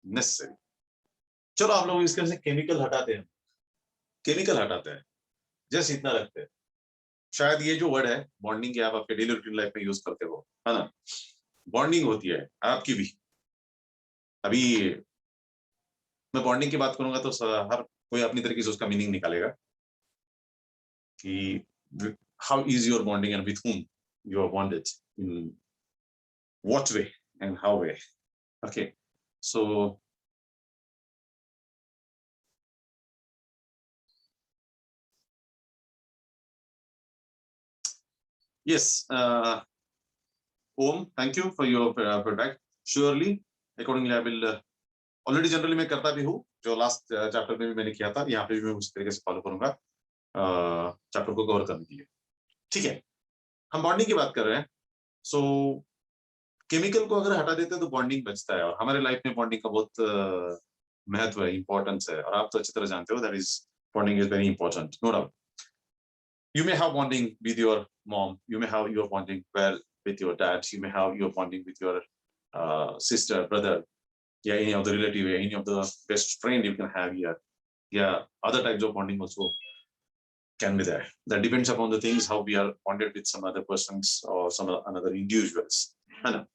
Necessary. चलो आप लोग इसके से केमिकल हटाते हैं, केमिकल हटाते हैं, जस्ट इतना रखते हैं। शायद ये जो वर्ड है बॉन्डिंग के आप आपके डेली रूटीन लाइफ में यूज करते हो, है ना। बॉन्डिंग होती है आपकी भी। अभी मैं बॉन्डिंग की बात करूंगा तो हर कोई अपनी तरीके से उसका मीनिंग निकालेगा कि how is your bonding and with whom you are bonded, in what way and how way. Okay, so yes, Om, thank you for your feedback. Surely accordingly I will already generally मैं करता भी हूँ, जो last chapter में भी मैंने किया था, यहाँ पे भी मैं उस तरीके से फॉलो करूंगा चैप्टर को कवर करने के लिए। ठीक है, हम बॉन्डिंग की बात कर रहे हैं। सो केमिकल को अगर हटा देते हैं तो बॉन्डिंग बचता है, और हमारे लाइफ में बॉन्डिंग का बहुत महत्व है, इंपॉर्टेंस है, और आप तो अच्छी तरह जानते हो that is bonding is very important, no doubt. You may have bonding with your mom, you may have your bonding well with your dad, you may have your bonding with your sister, brother, yeah, any of the relative, any of the best friend you can have here. Yeah, other types of bonding also can be there. That depends upon the things how we are bonded with some other persons or some another individuals, है ना।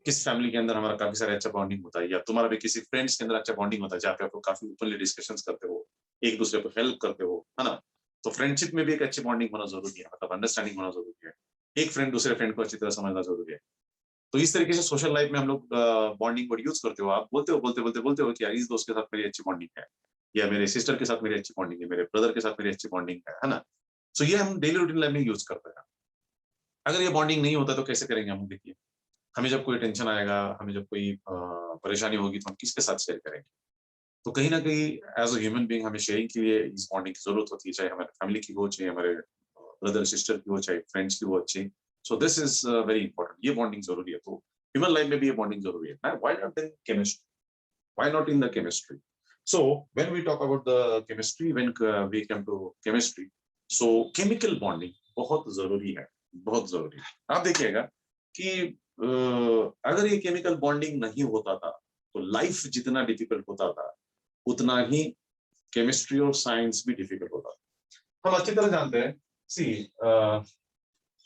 किस family के अंदर हमारा काफी सारे अच्छा bonding होता है, या तुम्हारा भी किसी फ्रेंड्स के अंदर अच्छा बॉन्डिंग होता है जहाँ पे आप काफी ओपनली डिस्कशंस करते हो, एक दूसरे को हेल्प करते हो, है ना। तो फ्रेंडशिप में भी एक अच्छी बॉन्डिंग होना जरूरी है, मतलब अंडरस्टैंडिंग होना जरूरी है, एक फ्रेंड दूसरे फ्रेंड को अच्छी तरह समझना जरूरी है। तो इस तरीके से सोशल लाइफ में हम लोग बॉन्डिंग वर्ड यूज करते हो, आप बोलते हो कि यार इस दोस्त के साथ मेरी अच्छी बॉन्डिंग है, या मेरे सिस्टर के साथ मेरी अच्छी बॉन्डिंग है, मेरे ब्रदर के साथ मेरी अच्छी बॉन्डिंग है ना। सो ये हम डेली रूटीन लाइफ में यूज करते हैं। अगर ये बॉन्डिंग नहीं होता तो कैसे करेंगे हम, देखिए हमें जब कोई टेंशन आएगा, हमें जब कोई परेशानी होगी तो हम किसके साथ शेयर करेंगे। तो कहीं ना कहीं एज अ ह्यूमन बीइंग हमें शेयरिंग के लिए इस बॉन्डिंग की जरूरत होती है, चाहे हमारे फैमिली की हो, चाहे हमारे ब्रदर सिस्टर की हो, चाहे फ्रेंड्स की हो अच्छी। So this is very important, ये बॉन्डिंग जरूरी है। तो ह्यूमन लाइफ में भी ये बॉन्डिंग जरूरी है। Why not in chemistry, why not in the chemistry. So when we talk about the chemistry, when we come to chemistry, so chemical bonding बहुत जरूरी है, बहुत जरूरी है। आप देखिएगा कि अगर ये केमिकल बॉन्डिंग नहीं होता था तो लाइफ जितना डिफिकल्ट होता था उतना ही केमिस्ट्री और साइंस भी डिफिकल्ट होता था। हम अच्छी तरह जानते हैं, see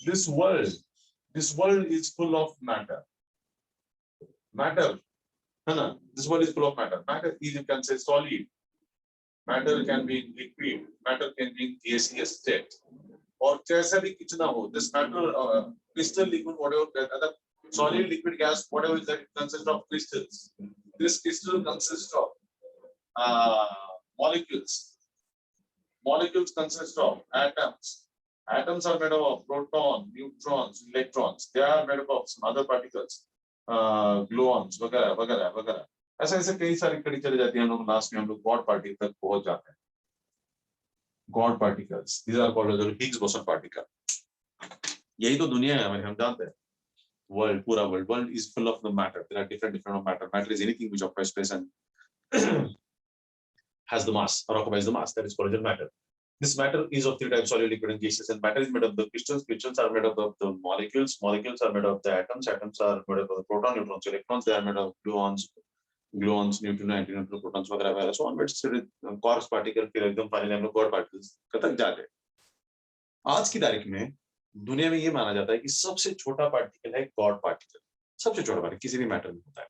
this world is full of matter, matter, है ना। This world is full of matter, matter is you can से solid, matter can be liquid, matter can be gaseous state, और जैसा भी कितना हो, this matter crystal liquid whatever other solid liquid gas whatever is that, it consists of crystals. This crystal consists of molecules, molecules consist of atoms, atoms are made up of proton, neutrons, electrons, they are made up of some other particles, gluons वगैरह वगैरह वगैरह, ऐसे ऐसे कई सारी कड़ी चली जाती है। हम लोग लास्ट में हम लोग गॉड पार्टिकल तक पहुंच जाते हैं, God particles, these are called as Higgs boson particle। यही तो दुनिया है हमारी, हम जानते हैं। World, pura world is full of the matter. There are different matter. Matter is anything which occupies space and has the mass or occupies the mass. That is called matter. This matter is of three types: solid, liquid, and gaseous. And matter is made of the crystals. Crystals are made up of the molecules. Molecules are made of the atoms. Atoms are made up of the proton, neutrons, electrons. They are made of gluons, neutrons, antineutrons, protons, वगैरह वगैरह. So on, but quarks particle फिर एकदम finally हम लोग God particles तक जाते हैं। आज की तारीख में दुनिया में ये माना जाता है कि सबसे छोटा पार्टिकल है गॉड पार्टिकल, सबसे छोटा पार्टिकल किसी भी मैटर में होता है।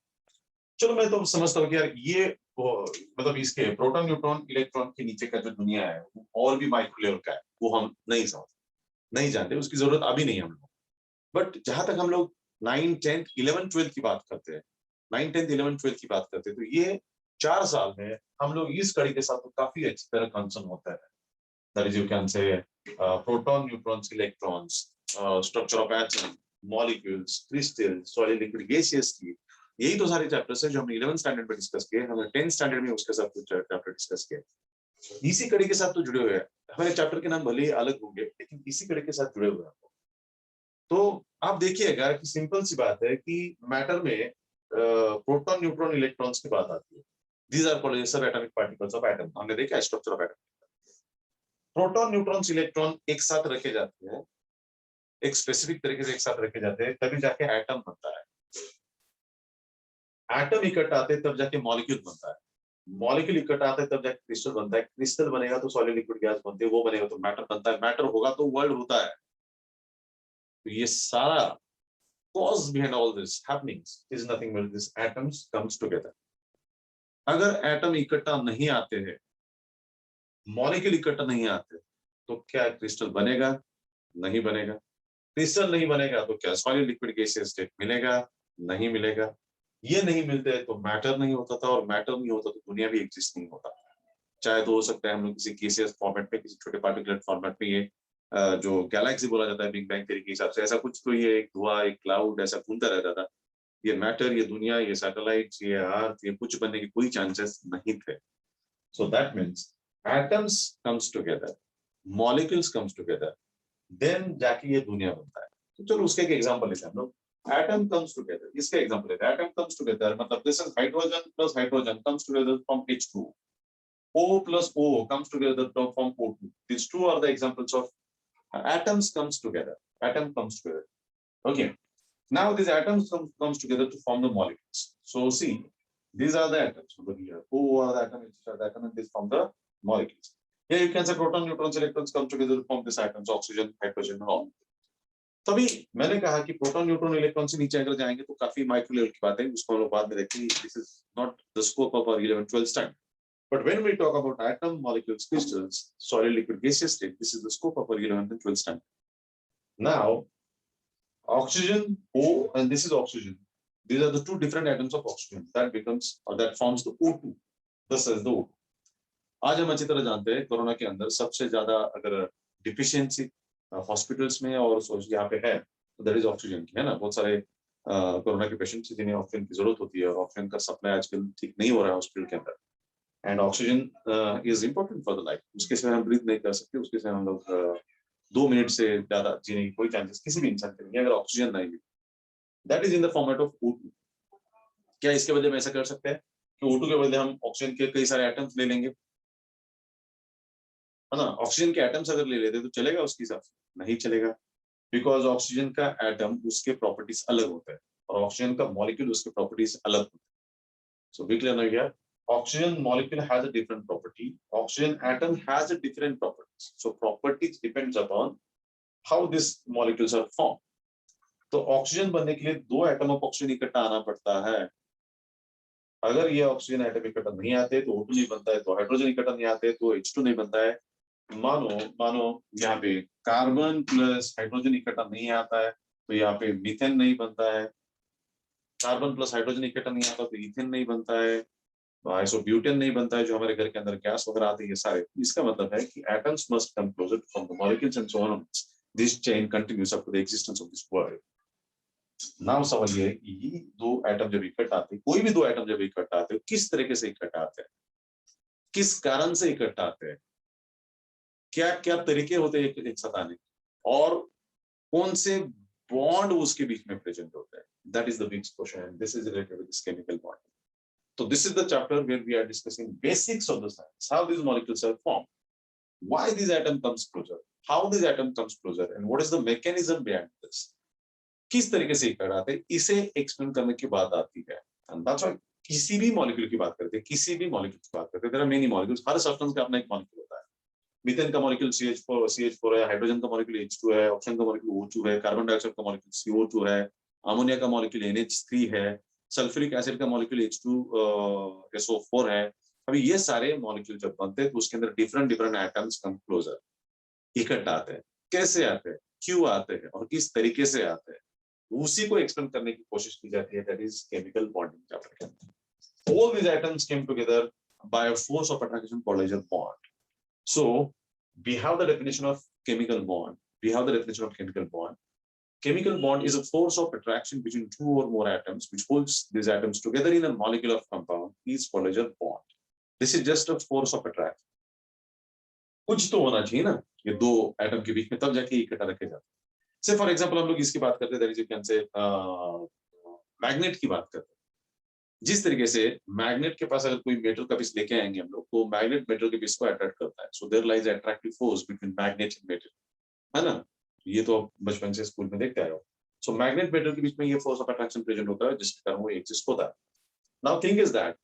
चलो मैं तो समझता हूँ कि यार ये मतलब इसके प्रोटॉन, न्यूट्रॉन, इलेक्ट्रॉन के नीचे का जो दुनिया है वो और भी माइक्रो लेवल का है, वो हम नहीं समझते, नहीं जानते, उसकी जरूरत अभी नहीं है हम लोग। बट जहां तक हम लोग 9, 10, 11, 12 की बात करते हैं, 9, 10, 11, 12 की बात करते हैं, तो ये 4 साल में हम लोग इस कड़ी के साथ तो काफी अच्छी तरह कंसर्न होता है। That is, you can say proton, neutrons, electrons, structure of atom, molecules, crystals, solid, liquid, gaseous state. यही तो सारे चैप्टर्स हैं जो हमने 11th स्टैंडर्ड में डिस्कस किए, हमने 10th स्टैंडर्ड में उसके साथ कुछ चैप्टर डिस्कस किए। इसी कड़ी के साथ तो जुड़े हुए हैं। हमारे चैप्टर के नाम भले ही अलग होंगे लेकिन इसी कड़ी के साथ जुड़े हुए हैं। तो आप देखिएगा कि सिंपल सी बात है कि मैटर में प्रोटॉन, न्यूट्रॉन, इलेक्ट्रॉन्स की बात आती है। These are called सब एटॉमिक पार्टिकल्स ऑफ एटम। हमने देखा structure of atom, proton, neutrons, electron एक साथ रखे जाते हैं, एक स्पेसिफिक तरीके से एक साथ रखे जाते हैं, तभी जाके एटम बनता है। एटम इकट्ठा आते हैं तब जाके मॉलिक्यूल बनता है, मॉलिक्यूल इकट्ठा आता है तब जाके क्रिस्टल बनता है, क्रिस्टल बनेगा तो सॉलिड लिक्विड गैस बनती है, वो बनेगा तो मैटर बनता है, मैटर होगा तो वर्ल्ड होता है। तो ये सारा cause behind all this happenings is nothing but this atoms comes together. अगर एटम इकट्ठा नहीं आते हैं, मॉलिक्यूल इकट्ठा नहीं आते, तो क्या क्रिस्टल बनेगा? नहीं बनेगा। क्रिस्टल नहीं बनेगा तो क्या सॉलिड लिक्विड गैसियस स्टेट मिलेगा? नहीं मिलेगा। ये नहीं मिलते तो मैटर नहीं होता था, और मैटर नहीं होता तो दुनिया भी एग्जिस्ट नहीं होता। चाहे तो हो सकता है हम लोग किसी गैसियस फॉर्मेट में, किसी छोटे पार्टिकुलर फॉर्मेट में, ये जो गैलेक्सी बोला जाता है बिग बैंग थ्योरी के हिसाब से, ऐसा कुछ तो ये एक धुआं, एक क्लाउड ऐसा घूमता रहता था। ये मैटर, ये दुनिया, ये सैटेलाइट, ये अर्थ, ये कुछ बनने के कोई चांसेस नहीं थे। So that means atoms comes together, molecules comes together, then जाके ये दुनिया बनता है। तो चलो उसके एक एग्जांपल लेते हैं हम लोग। एटम कम्स टुगेदर, इसका एग्जांपल लेते हैं। एटम कम्स टुगेदर मतलब this is hydrogen plus hydrogen comes together from H2, O plus O comes together from O2. These two are the examples of atoms comes together. Atom comes together. Okay. Now these atoms comes together to form the molecules. So see, these are the atoms over here. O are the atom, H are the atom, and these form the molecules. Here you can say proton, neutrons, electrons come together to form these atoms, oxygen, hydrogen, and all. तभी मैंने कहा कि proton, neutron, electron से नीचे अगर जाएंगे तो काफी माइक्रो लेवल की बात है, उसको हम लोग बाद में देखेंगे। This is not the scope of our 11th-12th standard. But when we talk about atom, molecules, crystals, solid, liquid, gaseous state, this is the scope of our 11th and 12th standard. Now, oxygen, O, and this is oxygen. These are the two different atoms of oxygen. That becomes, or that forms the O2. This is the O2. आज हम अच्छी तरह जानते हैं corona के अंदर सबसे ज्यादा अगर डिफिशियंसी हॉस्पिटल्स में और यहाँ पे है तो दैट इज ऑक्सीजन की, है ना। बहुत सारे कोरोना के पेशेंट्स जिन्हें ऑक्सीजन की जरूरत होती है, और ऑक्सीजन का सप्लाई आजकल ठीक नहीं हो रहा है हॉस्पिटल के अंदर। And oxygen is important for the life. उसके सिवा हम ब्रीथ नहीं कर सकते, उसके सिवा हम लोग 2 मिनट से ज्यादा जीने की कोई चांसेस किसी भी इंसान के नहीं है अगर ऑक्सीजन नहीं मिले। That is in the format of O2। क्या इसके बदले में ऐसा कर सकते हैं कि O2 के बदले हम ऑक्सीजन के कई सारे एटम्स ले लेंगे, है ना। ऑक्सीजन के एटम्स अगर ले लेते तो चलेगा उसके हिसाब से? नहीं चलेगा, बिकॉज ऑक्सीजन का एटम उसके प्रॉपर्टीज अलग होता है और ऑक्सीजन का मॉलिक्यूल उसके प्रॉपर्टीज अलग होते हैं। सो बी क्लियर ना here? Oxygen molecule has a different property. Oxygen atom has a different properties. So properties depends upon how these molecules are formed. तो ऑक्सीजन बनने के लिए 2 एटम ऑफ ऑक्सीजन इकट्ठा आना पड़ता है। अगर ये ऑक्सीजन एटम इकट्ठा नहीं आते तो O2 नहीं बनता है, तो हाइड्रोजन इकट्ठा नहीं आते तो H2 नहीं बनता है। मानो यहाँ पे कार्बन प्लस हाइड्रोजन इकट्ठा नहीं आता है तो यहाँ पे मीथेन नहीं बनता है। कार्बन प्लस हाइड्रोजन इकट्ठा नहीं आता तो ईथेन नहीं बनता है, आइसोब्यूटेन नहीं बनता है, जो हमारे घर के अंदर गैस वगैरह आती है सारे। इसका मतलब है कि atoms must come closer from the molecules and so on, this chain continues up to the existence of this world. Now सवाल ये है कि ये 2 एटम जब इकट्ठा आते हैं, कोई भी 2 एटम जब इकट्ठा आते हैं, किस तरीके से इकट्ठा आते हैं, किस कारण से इकट्ठा आते हैं, क्या क्या तरीके होते हैं एक साथ आने, और कौन से बॉन्ड उसके बीच में प्रेजेंट होते हैं। That is the big question and this is related with this chemical bond. So this is the chapter where we are discussing basics of the science, how these molecules are formed, why this atom comes closer, how this atom comes closer, and what is the mechanism behind this. किस तरीके से इकट्ठा आते हैं, इसे explain करने की बात आती है। And that's why किसी भी मॉलिक्यूल की बात करते हैं, किसी भी मॉलिक्यूल की बात करते हैं, there are many molecules, her substance का अपना एक मॉलिक्यूल होता है। मीथेन का मॉलिक्यूल CH4 है, हाइड्रोजन का मॉलिक्यूल H2 है, ऑक्सीजन का मॉलिक्यूल O2 है, कार्बन डाइऑक्साइड का मॉलिक्यूल CO2 है, अमोनिया का मॉलिक्यूल NH3 है, सल्फ्यूरिक एसिड का मॉलिक्यूल H2SO4 है। अभी ये सारे मॉलिक्यूल जब बनते हैं तो उसके अंदर डिफरेंट एटम्स कम क्लोजर इकट्ठा आते हैं। कैसे आते हैं, क्यों आते हैं और किस तरीके से आते हैं, उसी को एक्सप्लेन करने की कोशिश की जाती है। That is chemical bonding chapter के अंदर। All these atoms came together by a force of attraction called as a bond. So we have the definition of chemical bond. Chemical bond is a force of attraction between 2 or more atoms which holds these atoms together in a molecular compound is called as a bond. This is just a force of attraction. कुछ तो होना चाहिए ना ये 2 atom के बीच में, तब जाके इकट्ठा रखे जाते हैं। से फॉर एग्जांपल हम लोग इसकी बात करते हैं, दैट इज यू कैन से मैग्नेट की बात करते हैं। जिस तरीके से मैग्नेट के पास अगर कोई मेटल का पीस लेके आएंगे हम लोग, तो मैग्नेट मेटल के पीस को अट्रैक्ट करता है। So there lies attractive force between magnet and metal, है ना। ये तो बचपन से स्कूल में देखते आए हो। सो मैग्नेट मेटल के बीच में ये फोर्स ऑफ अट्रैक्शन प्रेजेंट होता है जिसके कारण वो एग्जिस्ट होता है। नाउ थिंग इज दैट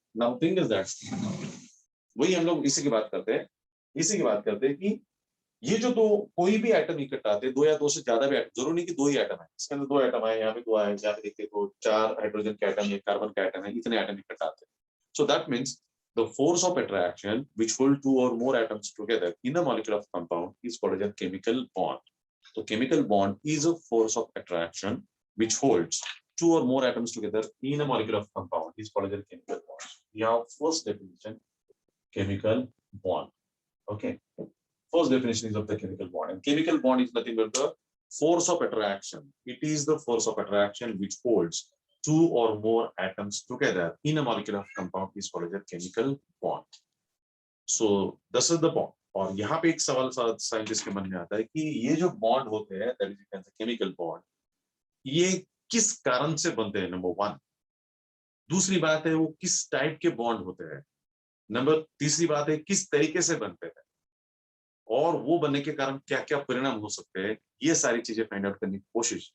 वही हम लोग इसी की बात करते हैं, कि ये जो दो कोई भी एटम इकट्ठा आते हैं, दो या दो से ज्यादा भी एटम, जरूरी नहीं कि दो ही एटम है, इसके अंदर दो एटम है, यहाँ पे दो है, यहाँ पे देखते तो चार हाइड्रोजन के एटम है, कार्बन का एटम है, इतने एटम इकट्ठा आते हैं. सो that means the force of attraction which hold two or more atoms together in a molecule of compound is called as a chemical bond. So chemical bond is a force of attraction which holds two or more atoms together in a molecule of compound is called as a chemical bond. We have first definition, chemical bond. Okay. First definition is of the chemical bond, and chemical bond is nothing but the force of attraction. It is the force of attraction which holds two or more atoms together in a molecule of compound is called as a chemical bond. So this is the bond. और यहाँ पे एक सवाल scientist के मन में आता है कि ये जो बॉन्ड होते हैं, दैट इज केमिकल बॉन्ड, ये किस कारण से बनते हैं, नंबर वन. दूसरी बात है वो किस टाइप के बॉन्ड होते हैं. तीसरी बात है किस तरीके से बनते हैं, और वो बनने के कारण क्या क्या परिणाम हो सकते हैं. ये सारी चीजें फाइंड आउट करने की कोशिश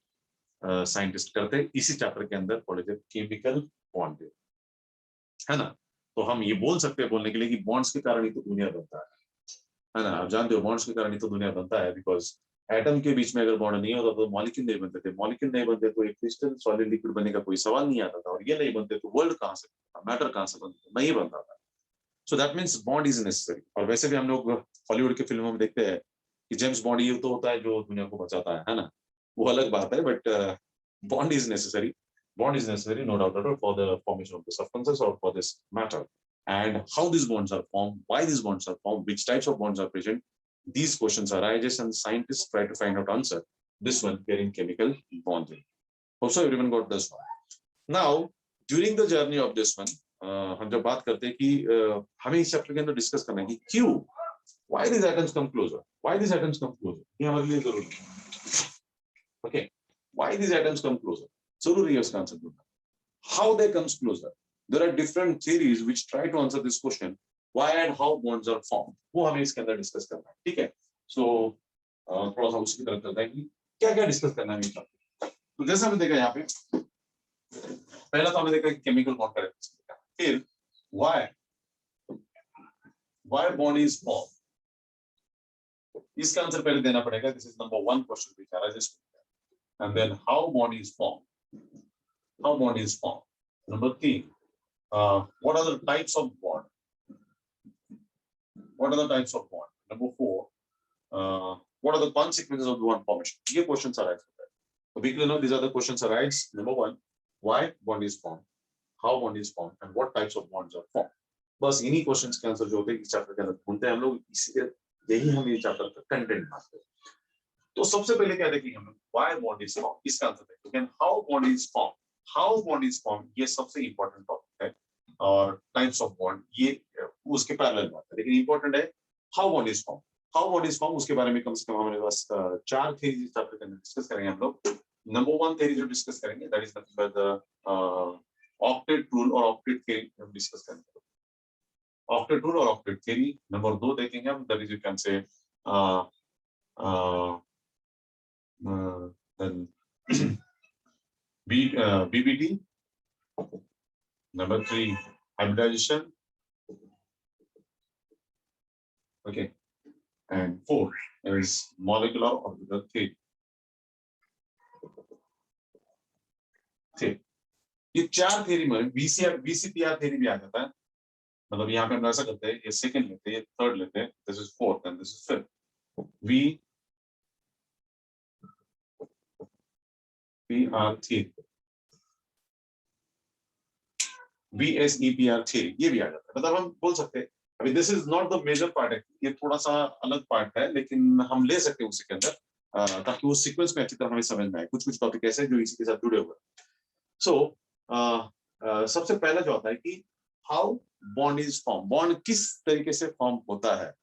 साइंटिस्ट करते हैं इसी चैप्टर के अंदर, केमिकल बॉन्ड, है ना. तो हम ये बोल सकते हैं बोलने के लिए कि बॉन्ड्स के कारण ही तो दुनिया बनता है ना. आप जानते हो बॉन्ड्स के कारण ही तो दुनिया बनता है, बिकॉज एटम के बीच में अगर बॉन्ड नहीं होता तो मॉलिक्यूल नहीं बनते थे, मॉलिक्यूल नहीं बनते तो एक क्रिस्टल सॉलिड लिक्विड बनने का कोई सवाल नहीं आता था, और ये नहीं बनते तो वर्ल्ड कहाँ से बनता, मैटर कहाँ से बनता, नहीं बनता था. सो that means bond is necessary. और वैसे भी हम लोग हॉलीवुड की फिल्मों में देखते हैं कि जेम्स बॉन्ड ये तो होता है जो दुनिया को बचाता है ना, वो अलग बात है, but bond is necessary. Bond is necessary, no doubt at all, for the formation of the substances or for this matter. And how these bonds are formed, why these bonds are formed, which types of bonds are present, these questions arises and scientists try to find out answer. This one here in chemical bonding. Also, everyone got this one. Now, during the journey of this one, हम जब बात करते हैं कि हमें इस chapter के अंदर डिस्कस करना है कि क्यों, why these atoms come closer, why these atoms come closer, ये हमारे लिए जरूरी है. Okay. Why these atoms come closer? जरूरी है उसका आंसर ढूंढना. How they comes closer? There are different theories which try to answer this question. Why and how bonds are formed? वो हमें इसके अंदर डिस्कस करना है, ठीक है. सो थोड़ा सा उसकी तरफ चलते हैं कि क्या क्या डिस्कस करना है. तो जैसा हमने देखा यहाँ पे, पहला तो हमने देखा केमिकल बॉन्ड का डिस्कस किया, फिर why bond is formed. इसका आंसर पहले देना पड़ेगा. This is number 1 question which arises. And then how bond is formed. Number 3, what are the types of bond? Number 4, what are the consequences of the bond formation? ये questions arise. So we know these are the questions arise. Number 1, why bond is formed, how bond is formed, and what types of bonds are formed. बस इन्हीं questions के answer जो होते हैं इस chapter के अंदर ढूंढते हैं हम लोग, इसीलिए यही हम ये चैप्टर का कंटेंट मानते हैं. तो सबसे पहले क्या देखेंगे हम लोग, why bond is formed, इसका आंसर देखेंगे. how bond is formed ये सबसे इंपॉर्टेंट टॉपिक है, और टाइप्स ऑफ बॉन्ड ये उसके पैरेलल बात है, लेकिन इंपॉर्टेंट है how bond is formed. उसके बारे में कम से कम हमारे पास 4 थ्योरी इस चैप्टर के अंदर डिस्कस करेंगे हम लोग. नंबर 1 थ्योरी जो डिस्कस करेंगे that is nothing but the octet rule और ऑक्टेट थ्योरी हम डिस्कस करेंगे. ऑक्टेट रूल और ऑक्टेट थ्योरी. नंबर 2 देखेंगे हम, दैट इज यू कैन से then BBT. Number 3, hybridization. Okay, and 4 is molecular orbital theory. ये 4 थ्योरी में VCPR थ्योरी भी आ जाता है. मतलब यहाँ पे हम ऐसा करते हैं, ये सेकंड लेते हैं, ये थर्ड लेते हैं, this is fourth and this is fifth. VSEPR theory ये भी आ जाता है. मतलब हम बोल सकते हैं, अभी this is not the major part है, ये थोड़ा सा अलग पार्ट है, लेकिन हम ले सकते हैं उसी के अंदर ताकि वो सीक्वेंस में अच्छी तरह हमें समझ में आए. कुछ टॉपिक ऐसे हैं जो इसी के साथ जुड़े हुए हैं. सो सबसे पहला जो आता है कि how bond is form, bond किस तरीके से फॉर्म होता है,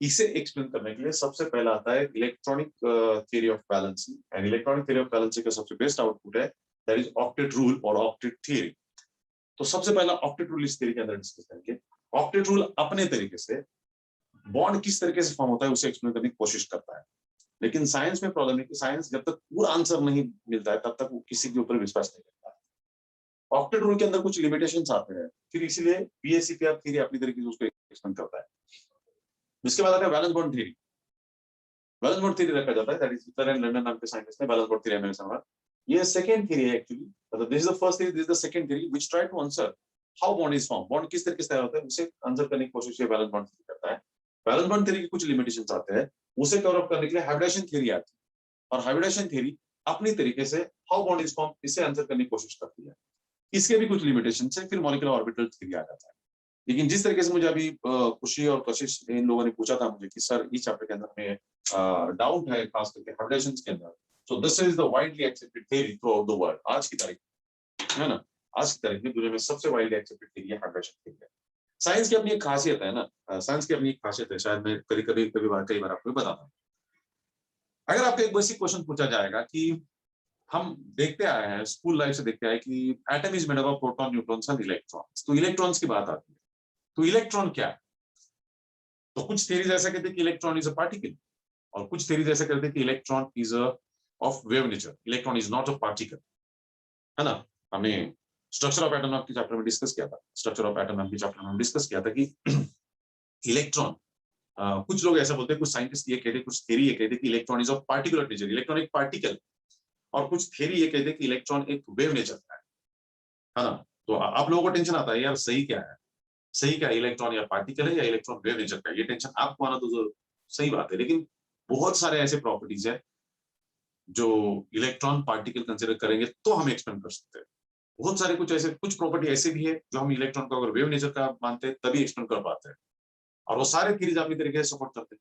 इसे एक्सप्लेन करने के लिए सबसे पहला आता है electronic theory of balancing. And electronic theory of balancing का सबसे बेस्ट आउटपुट है दैट इज ऑक्टेट रूल और ऑक्टेट थ्योरी. तो सबसे पहला ऑक्टेट रूल इस थ्योरी के अंदर डिस्कस करेंगे. ऑक्टेट रूल अपने तरीके से बॉन्ड किस तरीके से फॉर्म होता है उसे एक्सप्लेन करने की कोशिश करता है, लेकिन साइंस में प्रॉब्लम है कि साइंस जब तक पूरा आंसर नहीं मिलता है तब तक वो किसी के ऊपर विश्वास नहीं करता. ऑक्टेट रूल के अंदर कुछ लिमिटेशंस आते हैं, फिर इसीलिए बीएसीपीआर थ्योरी अपनी तरीके से उसको एक्सप्लेन करता है। इसके बाद आता है valence bond theory. Valence bond theory रखा जाता है, that is Victor and London नाम के साइंटिस्ट ने वैलेंस बॉन्ड थ्योरी में समझा। ये सेकंड थ्योरी है एक्चुअली, मतलब this is the first theory, this is the second theory which try to answer how bond is form, bond किस तरीके से तैयार होता है उसे आंसर करने की कोशिश ये वैलेंस बॉन्ड थ्योरी करता है। वैलेंस बॉन्ड थ्योरी के कुछ लिमिटेशंस आते हैं, उसे कवर अप करने के लिए हाइब्रिडेशन थ्योरी आती है, और हाइब्रिडेशन थ्योरी अपनी तरीके से हाउ बॉन्ड इज फॉर्म इसे आंसर करने की कोशिश करती है। इसके भी कुछ लिमिटेशंस है, फिर मॉलिक्यूलर ऑर्बिटल थ्योरी आ जाता है। लेकिन जिस तरीके से मुझे अभी खुशी और कशिश इन लोगों ने पूछा था मुझे कि सर इस चैप्टर के अंदर में डाउट है खास करके हाइब्रिडेशंस के अंदर, so this is the widely accepted theory through out the world आज की तारीख है ना, आज की तारीख में दुनिया में सबसे वाइडली एक्सेप्टेड थ्योरी है हाइब्रिडेशन थ्योरी है। साइंस की अपनी एक खासियत है ना, साइंस की अपनी एक खासियत है, शायद मैं कई बार आपको बताता हूँ। अगर आपको एक बेसिक क्वेश्चन पूछा जाएगा कि हम देखते आए हैं स्कूल लाइफ से देखते आए कि atom is made up of proton neutrons and electrons, तो इलेक्ट्रॉन्स की बात आती है, तो इलेक्ट्रॉन क्या है? तो कुछ थ्योरीज ऐसा कहते हैं कि इलेक्ट्रॉन इज अ पार्टिकल, और कुछ थ्योरीज ऐसा कहते हैं कि electron is a of wave nature, electron is not a particle, है ना। हमने स्ट्रक्चर ऑफ एटम के चैप्टर में डिस्कस किया था, स्ट्रक्चर ऑफ एटम के चैप्टर में हम डिस्कस किया था कि इलेक्ट्रॉन, कुछ लोग ऐसा बोलते हैं, कुछ साइंटिस्ट ये कहते हैं, कुछ थ्योरी ये कहते हैं कि electron is of particular nature, electron एक पार्टिकल, और कुछ थ्योरी ये कहते हैं कि इलेक्ट्रॉन एक वेव नेचर का है ना। तो आप लोगों को टेंशन आता है यार सही क्या है, सही क्या, इलेक्ट्रॉन या पार्टिकल है या इलेक्ट्रॉन वेव नेचर का, ये टेंशन आपको आना तो सही बात है, लेकिन बहुत सारे ऐसे प्रॉपर्टीज है जो इलेक्ट्रॉन पार्टिकल कंसिडर करेंगे तो हम एक्सपेंड कर सकते हैं। बहुत सारे कुछ प्रॉपर्टी ऐसे भी है जो हम इलेक्ट्रॉन को अगर वेव नेचर का मानते हैं तभी एक्सपेंड कर पाते हैं, और वो सारे थ्योरीज अपनी तरीके से सपोर्ट करते हैं।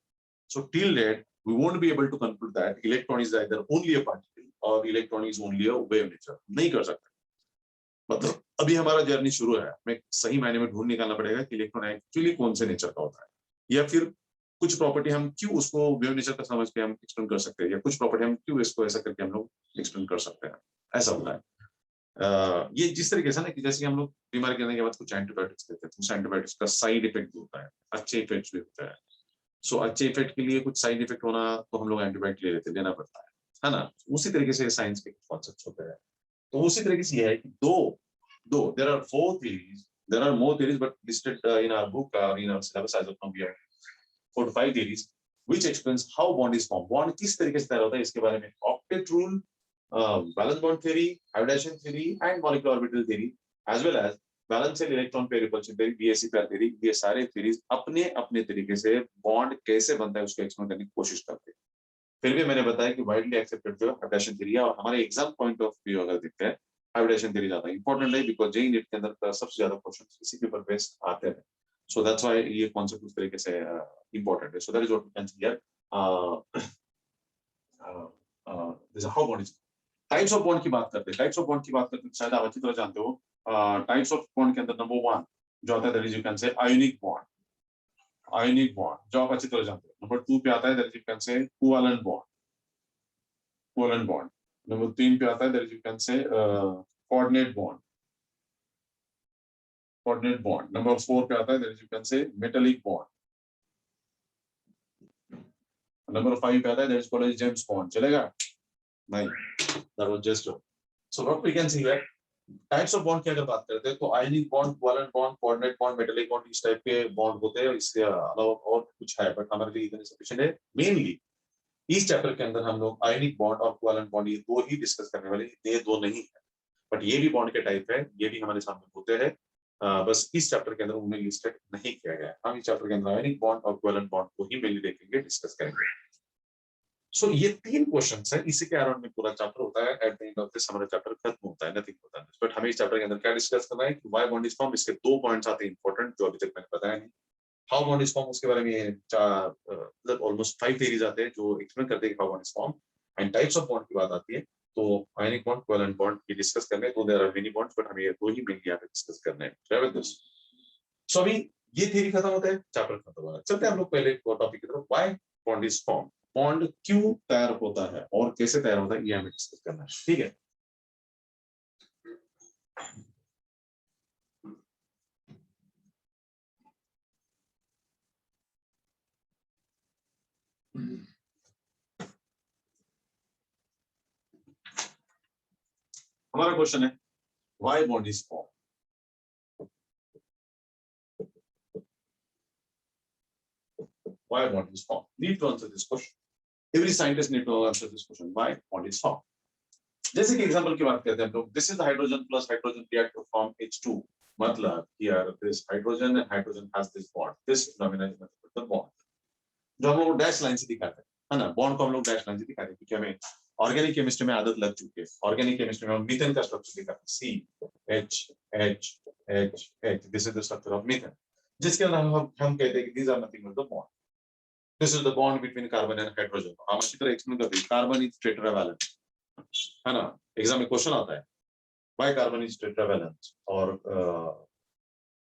So till that we won't be able to conclude that electron is either only a particle और electron is only a wave nature, नहीं कर सकते। मतलब अभी हमारा जर्नी शुरू है, हमें सही मायने में ढूंढ निकालना पड़ेगा कि इलेक्ट्रॉन एक्चुअली कौन से नेचर का होता है, या फिर कुछ प्रॉपर्टी हम क्यों उसको वेव नेचर का समझ के हम एक्सप्लेन कर सकते हैं, या कुछ प्रॉपर्टी हम क्यों इसको ऐसा करके हम लोग एक्सप्लेन कर सकते हैं, ऐसा होता है। ये जिस तरीके से ना कि जैसे हम लोग बीमार करने के बाद कुछ एंटीबायोटिक्स देते हैं, तो उस एंटीबायोटिक्स का साइड इफेक्ट भी होता है, अच्छे इफेक्ट भी होता है। सो अच्छे इफेक्ट के लिए कुछ साइड इफेक्ट होना तो हम लोग एंटीबायोटिक लेना पड़ता है ना। उसी तरीके से साइंस के कॉन्सेप्ट होते हैं। तो उसी तरीके से ये है कि दो there are four theories, there are more theories but listed in our book in our syllabus as of now we have 4 to 5 theories which explains how bond is formed, bond किस तरीके से तैयार होता है इसके बारे में octet rule, valence bond theory, hybridization theory and molecular orbital theory as well as valence and electron pair repulsion theory, BSC pair theory, ये सारे theories अपने अपने तरीके से bond कैसे बनता है उसको एक्सप्लेन करने की कोशिश करते हैं। फिर भी मैंने बताया कि वाइडली एक्सेप्टेड जो हाइब्रिडेशन थ्योरी है, और हमारे एग्जाम पॉइंट ऑफ व्यू अगर देखते हैं हाइब्रिडेशन थ्योरी ज्यादा इंपॉर्टेंट है, बिकॉज जेईई नीट के अंदर सबसे ज्यादा क्वेश्चंस इसी के ऊपर बेस्ड आते हैं। सो दैट्स व्हाई ये कॉन्सेप्ट उस तरीके से इंपॉर्टेंट है। So that is what we can see here. This how bond is, types of bond की बात करते हैं, टाइप्स ऑफ बॉन्ड की बात करते हैं, शायद आप अच्छी तरह जानते हो। टाइप्स ऑफ बॉन्ड के अंदर नंबर 1 जो आता है दैट इज यू कैन से आयोनिक बॉन्ड, आयोनिक बॉन्ड जो आप अच्छी तरह जानते हो। नंबर 2 पे आता है that is you can say covalent bond, covalent bond. Number 3 पे आता है that is you can say coordinate bond, coordinate bond. Number 4 पे आता है that is you can say metallic bond. Number 5 पे आता है that is called James Bond. चलेगा नहीं, that was just so what we can see here. Types of bond की अगर बात करते हैं तो ionic bond, covalent bond, coordinate bond, metallic bond, इस टाइप के बॉन्ड होते हैं। इसके अलावा और कुछ है बट हमारे लिए इतने सफिशिएंट है। मेनली इस चैप्टर के अंदर हम लोग आयनिक बॉन्ड और कोवैलेंट बॉन्ड ये दो ही डिस्कस करने वाले, ये दो नहीं है, बट ये भी बॉन्ड के टाइप है, ये भी हमारे सामने होते हैं। बस इस चैप्टर के अंदर उन्हें लिस्टेड नहीं किया गया। हम इस चैप्टर के अंदर आयनिक बॉन्ड और कोवैलेंट बॉन्ड को ही मेनली देखेंगे, डिस्कस करेंगे। सो ये 3 क्वेश्चंस है, इसी के अराउंड में पूरा चैप्टर होता है। At the end of this हमारा चैप्टर खत्म होता है, नथिंग होता है। बट हमें इस चैप्टर के अंदर क्या डिस्कस करना है कि व्हाई बॉन्ड इज फॉर्म, इसके 2 पॉइंट्स आते हैं इंपॉर्टेंट जो अभी तक मैंने बताया नहीं। हाउ बॉन्ड इज फॉर्म उसके बारे में मतलब ऑलमोस्ट 5 थ्योरीज आते हैं जो एक्सप्लेन करते हैं how bond is form. And types of bond की बात आती है तो आयनिक बॉन्ड, कोवैलेंट बॉन्ड ये डिस्कस करने हैं। तो there are many bonds but हमें ये दो ही मेनली यहाँ पे डिस्कस करने हैं। Clear with this? सो अभी ये थ्योरी खत्म होता है, चैप्टर खत्म हुआ है। चलते हैं हम लोग पहले टॉपिक की तरफ, why bond is form, bond क्यों तैयार होता है और कैसे तैयार होता है ये हमें डिस्कस करना है। ठीक है, हमारा क्वेश्चन है why bond is formed? Why bond is formed? Need to answer this question. Every scientist need to answer this question. Why bond is formed? जैसे कि एग्जांपल की बात करते हैं हम लोग, this is the hydrogen plus hydrogen react to form H2. मतलब here this hydrogen and hydrogen has this bond. This phenomenon is nothing but the bond. जो हम लोग डैश लाइन से दिखाते हैं, है ना, बॉन्ड को हम लोग डैश लाइन से दिखाते हैं क्योंकि हमें ऑर्गेनिक केमिस्ट्री में आदत लग चुकी है. ऑर्गेनिक केमिस्ट्री में हम मीथेन का स्ट्रक्चर दिखाते हैं, CH this is the structure of methane, जिसके अंदर हम कहते हैं कि these are nothing but the bond. This is the bond between carbon and hydrogen. हम अच्छी तरह एक्सप्लेन करते हैं. कार्बन इज टेट्रावैलेंट, है ना, एग्जाम में क्वेश्चन आता है व्हाई कार्बन इज टेट्रावैलेंट और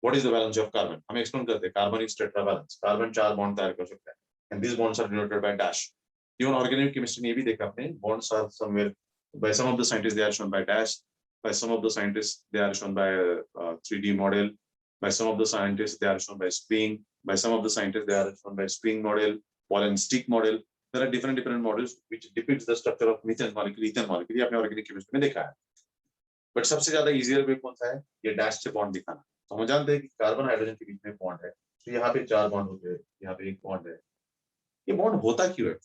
what is the valency of carbon. हम एक्सप्लेन करते हैं carbon is tetravalent, carbon 4 bond तैयार कर सकता है and these bonds are denoted by dash. Even organic chemistry में भी देखा आपने, bonds are somewhere by some of the scientists they are shown by dash, by some of the scientists they are shown by 3D model, by some of the scientists they are shown by spring, by some of the scientists they are shown by spring model, ball and stick model. There are different models which depicts the structure of methane molecule, ethane molecule. ये आपने organic chemistry में देखा है. But सबसे ज्यादा easier way कौन सा है? ये dash से bond दिखाना. तो हम जानते हैं कि कार्बन हाइड्रोजन के बीच में बॉन्ड है, तो यहाँ पे 4 बॉन्ड होते हैं, यहाँ पे एक बॉन्ड है. ये बॉन्ड होता क्यों है?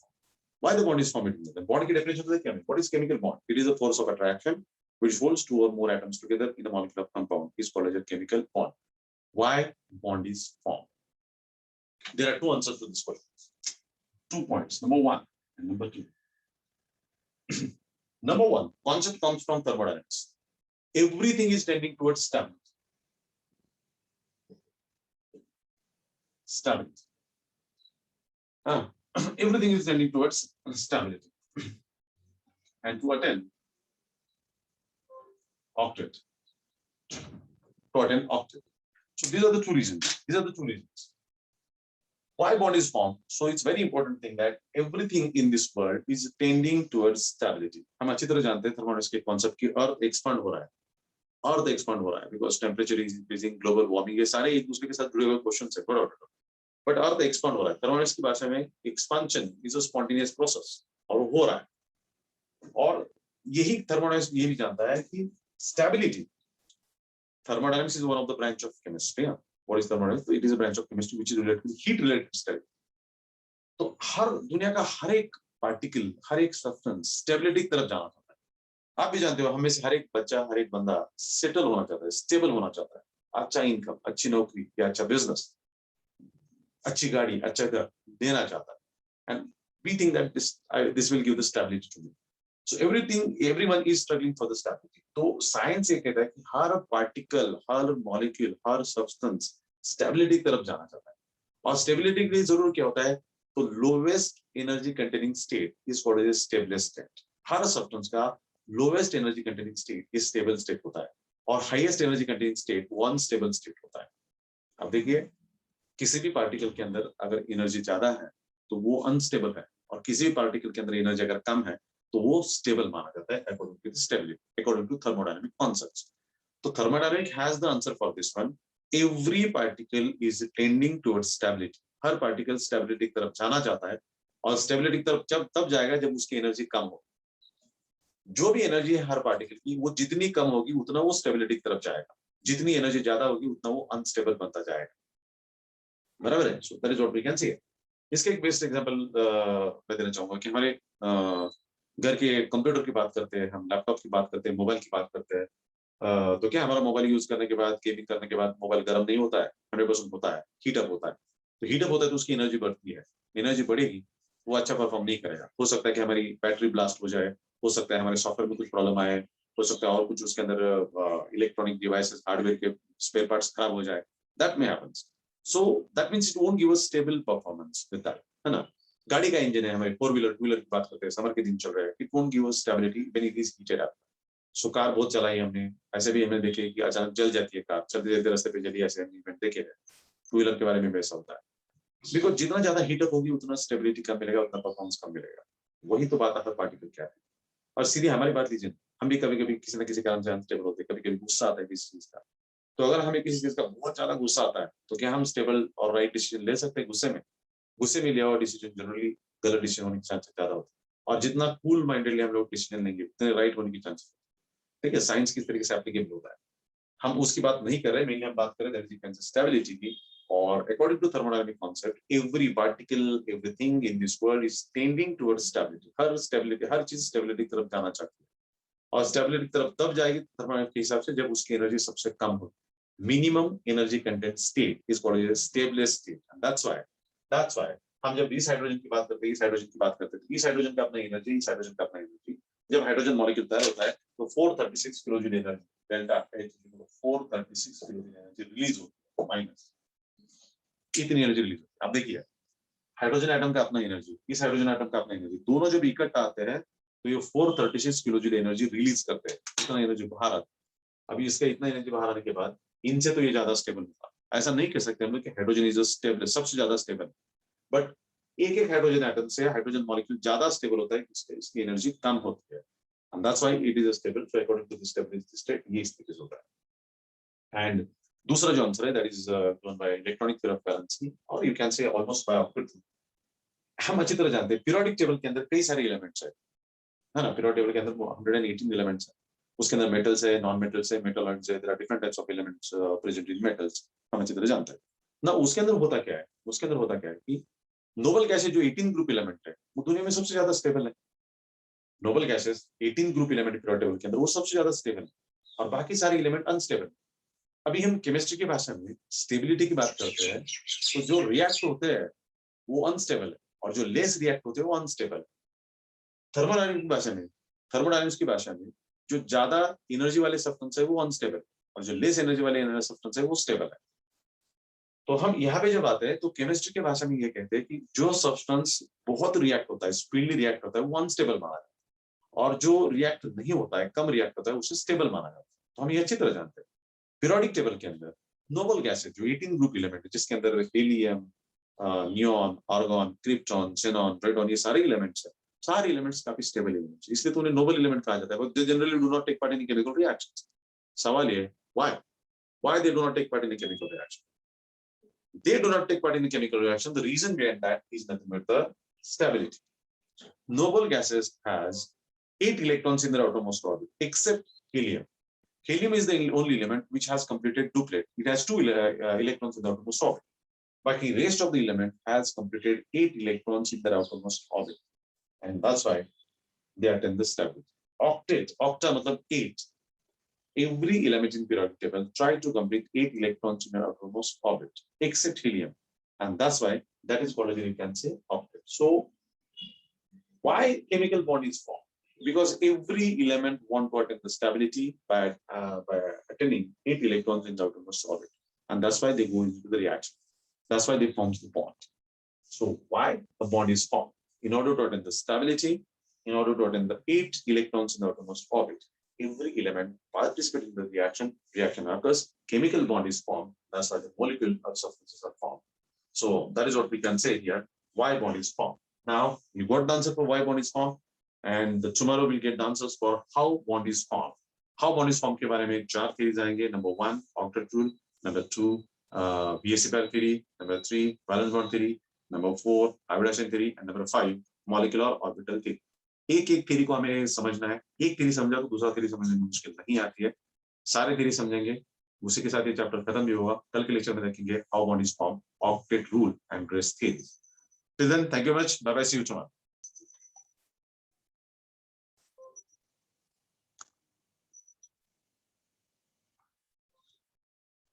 Why the bond is formed? The bond की definition है क्या? What is chemical bond? It is a force of attraction which holds 2 or more atoms together in a molecule of compound. Is called as a chemical bond. Why bond is formed? There are 2 answers to this question. 2 points. Number 1 and number 2. Number 1, concept comes from thermodynamics. Everything is tending towards stability. Stability. Everything is tending towards stability. And to attain octet. So these are the 2 reasons. Why bond is formed? So it's very important thing that everything in this world is tending towards stability. हम अच्छी तरह जानते हैं thermodynamics के concept की, अर्थ expand हो रहा है, because temperature is increasing, global warming, ये सारे एक दूसरे के साथ जुड़े हुए क्वेश्चंस है. बट अर्थ एक्सपांड हो रहा है. थर्मोडायनामिक्स की भाषा में expansion is a spontaneous process, और वो हो रहा है. और यही थर्मोडायनामिक्स ये भी जानता है कि stability, thermodynamics is one of the branch of chemistry. What is thermodynamics? It is a branch of chemistry which is related to heat related stability. तो हर दुनिया का हर एक पार्टिकल, हर एक सब्सटेंस स्टेबिलिटी की तरफ जाना चाहता है. आप भी जानते हो, हमें से हर एक बच्चा, हर एक बंदा सेटल होना चाहता है, स्टेबल होना चाहता है. अच्छा इनकम, अच्छी नौकरी या अच्छा बिजनेस, अच्छी गाड़ी, अच्छा घर देना चाहता है. And we think that this will give the stability to me. So everyone is struggling for the stability. तो साइंस ये कहता है कि हर पार्टिकल, हर मॉलिक्यूल, हर सब्सटेंस स्टेबिलिटी की तरफ जाना चाहता है. और स्टेबिलिटी के लिए जरूर क्या होता है? तो lowest energy containing state is called as stable state. हर सब्सटेंस का lowest energy containing state is stable state होता है, और highest energy containing state unstable state होता है. अब देखिए, किसी भी पार्टिकल के अंदर अगर एनर्जी ज्यादा है तो वो अनस्टेबल है, और किसी भी पार्टिकल के अंदर एनर्जी अगर कम है तो वो स्टेबल माना जाता है according to stability, according to thermodynamic concepts. तो thermodynamic has the answer for this one. Every particle is tending towards stability. हर पार्टिकल स्टेबिलिटी की तरफ जाना चाहता है, और स्टेबिलिटी की तरफ तब जाएगा जब उसकी एनर्जी कम हो. जो भी एनर्जी है हर पार्टिकल की, वो जितनी कम होगी उतना वो स्टेबिलिटी की तरफ जाएगा. जितनी एनर्जी ज्यादा होगी उतना वो अनस्टेबल बनता जाएगा. बराबर है? So that is what we can see. इसके एक बेस्ट एग्जांपल मैं देना चाहूंगा कि हमारे घर के कंप्यूटर की बात करते हैं, हम लैपटॉप की बात करते हैं, मोबाइल की बात करते हैं. तो क्या हमारा मोबाइल यूज करने के बाद, गेमिंग करने के बाद मोबाइल गर्म नहीं होता है? 100% होता है, हीटअप होता है. तो हीटअप होता है तो उसकी एनर्जी बढ़ती है. एनर्जी बढ़ेगी, वो अच्छा परफॉर्म नहीं करेगा. हो सकता है कि हमारी बैटरी ब्लास्ट हो जाए, हो सकता है हमारे सॉफ्टवेयर में कुछ प्रॉब्लम आए, हो सकता है और कुछ उसके अंदर इलेक्ट्रॉनिक डिवाइसेस, हार्डवेयर के स्पेयर पार्ट्स खराब हो जाए. That may happens. So that means it won't give us stable performance with that, है ना. गाड़ी का इंजन है, हमारे 4 व्हीलर की बात करते हैं, समर के दिन चल रहा है, it won't give us stability when it is heated up. So car बहुत चलाई हमने, ऐसे भी हमने देखे कि अचानक जल जाती है कार, चलते चलते रास्ते पे जली, ऐसे हमने इवेंट देखे हैं. 2 व्हीलर के बारे में वैसा होता है, बिकॉज जितना ज्यादा हीटअप होगी उतना स्टेबिलिटी कम मिलेगा, उतना परफॉर्मेंस कम मिलेगा. वही तो बात है पार्टिकल क्या है. और सीधी हमारी बात लीजिए, हम भी कभी कभी किसी न किसी कारण से अनस्टेबल होते हैं, कभी कभी गुस्सा आता है किसी चीज का. तो अगर हमें किसी चीज का बहुत ज्यादा गुस्सा आता है तो क्या हम स्टेबल और राइट डिसीजन ले सकते हैं? गुस्से में लिया हुआ डिसीजन जनरली गलत डिसीजन होने के चांसेस ज्यादा होते हैं, और जितना कूल माइंडेडली हम लोग डिसीजन लेंगे उतने राइट होने की चांसेस. ठीक है, साइंस किस तरीके से एप्लीकेबल होता है, हम उसकी बात नहीं कर रहे, मेनली हम बात कर रहे हैं स्टेबिलिटी की। और according to thermodynamic concept, every particle, everything in this world is tending towards stability. हर चीज स्टेबिलिटी की तरफ जाना चाहती है, और स्टेबिलिटी की तरफ तब जाएगी थर्मोडायनामिक के हिसाब से जब उसकी एनर्जी सबसे कम हो। Minimum energy content state is called as stableless state. That's why हम जब इस हाइड्रोजन की बात करते हैं, इस हाइड्रोजन की बात करते हैं, इस हाइड्रोजन का अपना एनर्जी, इस हाइड्रोजन का अपना एनर्जी, जब हाइड्रोजन मॉलिक्यूल तैयार होता है तो 436 kilojoule energy delta H 436 kilojoule energy release होती है, माइनस इतनी एनर्जी रिलीज होती है। आप देखिए, हाइड्रोजन एटम का अपना एनर्जी, इस हाइड्रोजन एटम का अपना एनर्जी, दोनों जब इकट्ठा आते हैं तो ये 436 किलोजूल एनर्जी रिलीज करते हैं, इतना एनर्जी बाहर आता है। अभी इसका इतना एनर्जी बाहर आने के बाद इनसे तो ये ज्यादा स्टेबल होता है। ऐसा नहीं कह सकते हम लोग कि हाइड्रोजन इज स्टेबल, सबसे ज्यादा स्टेबल, बट एक एक हाइड्रोजन एटम से हाइड्रोजन मॉलिक्यूल ज्यादा स्टेबल होता है, इसकी एनर्जी कम होती है, and that's why it is stable. So according to the stability state, ये स्थिति होता है। and दूसरा जो आंसर है that is given by electronic theory of balancing, or you can say almost by octet। हम अच्छी तरह जानते हैं पीरियोडिक टेबल के अंदर कई सारे एलिमेंट्स है ना, पीरियोडिक टेबल के अंदर 118 एलिमेंट्स है, उसके अंदर मेटल्स है, नॉन मेटल्स है, मेटलॉइड्स है, there are different types of elements present in metals, हम अच्छी तरह जानते हैं ना। उसके अंदर होता क्या है, उसके अंदर होता क्या है कि नोबल गैसेज जो 18 ग्रुप एलिमेंट है वो दुनिया में सबसे ज्यादा स्टेबल है। Noble gases 18 group element periodic table के अंदर वो सबसे ज्यादा स्टेबल है, और बाकी सारे एलिमेंट अनस्टेबल। अभी हम केमिस्ट्री की भाषा में स्टेबिलिटी की बात करते हैं तो जो रिएक्ट होते हैं वो अनस्टेबल है, और जो लेस रिएक्ट होते हैं वो अनस्टेबल है। थर्मोडायनामिक्स की भाषा में जो ज्यादा एनर्जी वाले सब्सटेंस है वो अनस्टेबल, और जो लेस एनर्जी वाले सब्सटेंस है वो स्टेबल है। तो हम यहाँ पे जब आते हैं तो केमिस्ट्री की भाषा में ये कहते हैं कि जो सब्सटेंस बहुत रिएक्ट होता है, स्पीडली रिएक्ट होता है, वो अनस्टेबल माना जाता है, और जो रिएक्ट नहीं होता है, कम रिएक्ट होता है, उसे स्टेबल माना जाता है। तो हम ये अच्छी तरह जानते हैं पीरियोडिक टेबल के अंदर नोबल गैसेज जो 18 ग्रुप एलिमेंट है, जिसके अंदर helium, neon, argon, krypton, xenon, radon, ये सारे एलिमेंट्स है, सारे एलिमेंट्स काफी स्टेबल एलिमेंट्स, इसलिए तो उन्हें नोबल एलिमेंट कहा जाता है। But they generally do not take part in chemical reactions. सवाल ये why they do not take part in chemical reaction? They do not take part in the chemical reaction. The reason behind that is nothing but the stability. Noble gases has 8 electrons in their outermost orbit, except helium. Helium is the only element which has completed duplet. It has 2 electrons in the outermost orbit. But the rest of the element has completed 8 electrons in their outermost orbit, and that's why they attain the stability. Octa matlab 8. Every element in periodic table try to complete 8 electrons in their outermost orbit, except helium, and that's why that is called, you can say, octet. So why chemical bond is formed? Because every element want to attain the stability by attaining 8 electrons in the outermost orbit, and that's why they go into the reaction. That's why they forms the bond. So why the bond is formed? In order to attain the stability, in order to attain the 8 electrons in the outermost orbit, every element participating in the reaction occurs, chemical bond is formed. That's why the molecule of substances are formed. So that is what we can say here, why bond is formed. Now you got the answer for why bond is formed, and tomorrow we'll get the answers for how bond is formed. How bond is formed के बारे में 4 theories आएंगे. Number 1 octet rule, number 2 BSC pair theory, number 3 valence bond theory, number 4 hybridization theory, and number 5 molecular orbital theory. एक एक theory को हमें समझना है, एक थ्योरी समझा तो दूसरा थ्योरी समझने में मुश्किल नहीं आती है, सारे थ्योरी समझेंगे, उसी के साथ ये चैप्टर खत्म भी होगा। कल के लेक्चर में देखेंगे how bond is formed, octet rule and grace theory. Till then, thank you much, bye bye, see you tomorrow.